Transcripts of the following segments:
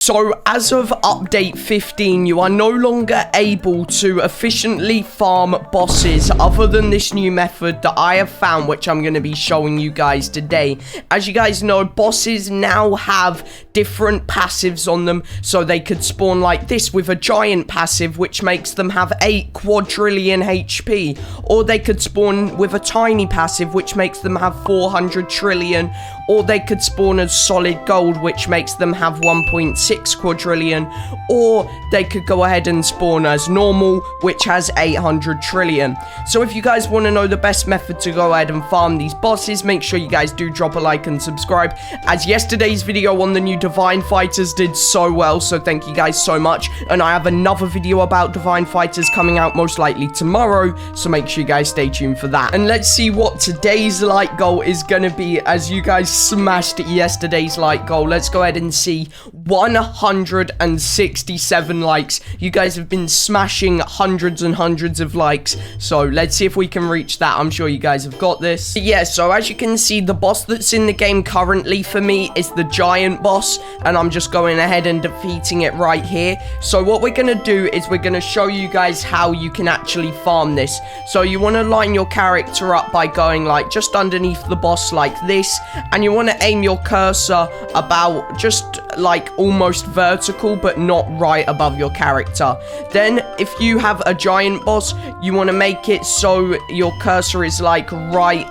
So, as of update 15, you are no longer able to efficiently farm bosses other than this new method that I have found, which I'm going to be showing you guys today. As you guys know, bosses now have different passives on them, so they could spawn like this with a giant passive, which makes them have 8 quadrillion HP, or they could spawn with a tiny passive, which makes them have 400 trillion, or they could spawn as solid gold, which makes them have 1.6 quadrillion, or they could go ahead and spawn as normal, which has 800 trillion. So if you guys want to know the best method to go ahead and farm these bosses, make sure you guys do drop a like and subscribe, as yesterday's video on the new divine fighters did so well, so thank you guys so much. And I have another video about divine fighters coming out most likely tomorrow, so make sure you guys stay tuned for that. And let's see what today's like goal is going to be, as you guys smashed yesterday's like goal. Let's go ahead and see 167 likes. You guys have been smashing hundreds and hundreds of likes, so let's see if we can reach that. I'm sure you guys have got this. But yeah, so as you can see, the boss that's in the game currently for me is the giant boss, and I'm just going ahead and defeating it right here. So what we're going to do is we're going to show you guys how you can actually farm this. So you want to line your character up by going like just underneath the boss like this, and you want to aim your cursor about just like almost vertical, but not right above your character. Then if you have a giant boss, you want to make it so your cursor is like right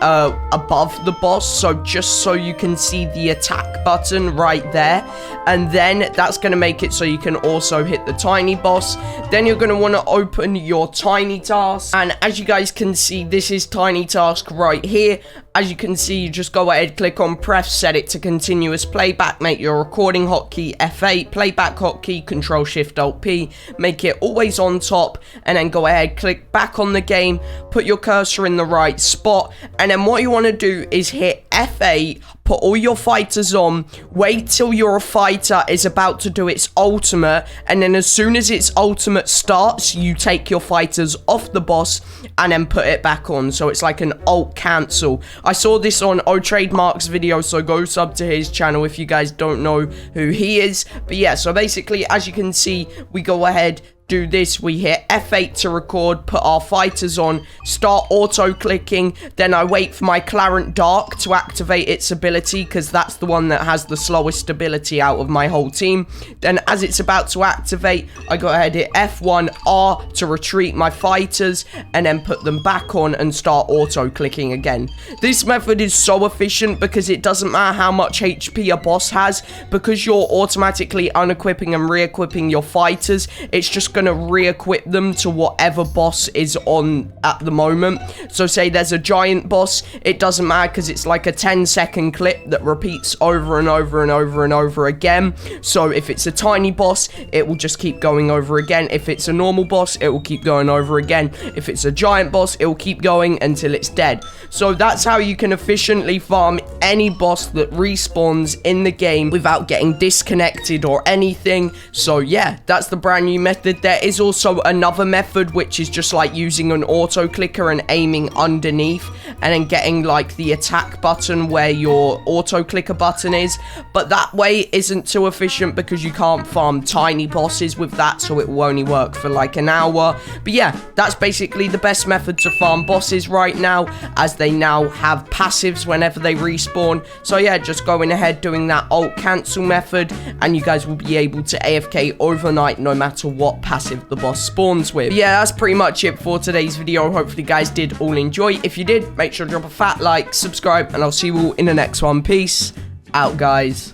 above the boss, so just so you can see the attack button right there. And then that's going to make it so you can also hit the tiny boss. Then you're going to want to open your tiny task, and as you guys can see, this is tiny task right here. As you can see, you just go ahead, click on press, set it to continuous playback, make your recording hotkey F8, playback hotkey Control Shift Alt P, make it always on top, and then go ahead, click back on the game, put your cursor in the right spot, and then what you want to do is hit F8, put all your fighters on, wait till your fighter is about to do its ultimate, and then as soon as its ultimate starts, you take your fighters off the boss and then put it back on. So it's like an alt cancel. I saw this on O Trademark's video, so go sub to his channel if you guys don't know who he is. But yeah, so basically, as you can see, we go ahead, do this, we hit F8 to record, put our fighters on, start auto-clicking, then I wait for my Clarent Dark to activate its ability, because that's the one that has the slowest ability out of my whole team. Then as it's about to activate, I go ahead, hit F1, R to retreat my fighters, and then put them back on and start auto-clicking again. This method is so efficient because it doesn't matter how much HP a boss has, because you're automatically unequipping and re-equipping your fighters, it's just going to re-equip them to whatever boss is on at the moment. So say there's a giant boss, it doesn't matter because it's like a 10-second clip that repeats over and over and over and over again. So if it's a tiny boss, it will just keep going over again. If it's a normal boss, it will keep going over again. If it's a giant boss, it will keep going until it's dead. So that's how you can efficiently farm any boss that respawns in the game without getting disconnected or anything. So yeah, that's the brand new method. There is also another method, which is just like using an auto clicker and aiming underneath and then getting like the attack button where your auto clicker button is, but that way isn't too efficient because you can't farm tiny bosses with that, so it will only work for like an hour. But yeah, that's basically the best method to farm bosses right now, as they now have passives whenever they respawn. So yeah, just going ahead doing that alt cancel method, and you guys will be able to AFK overnight no matter what passive the boss spawns with. But yeah, that's pretty much it for today's video. Hopefully you guys did all enjoy. If you did, make sure to drop a fat like, subscribe, and I'll see you all in the next one. Peace out, guys.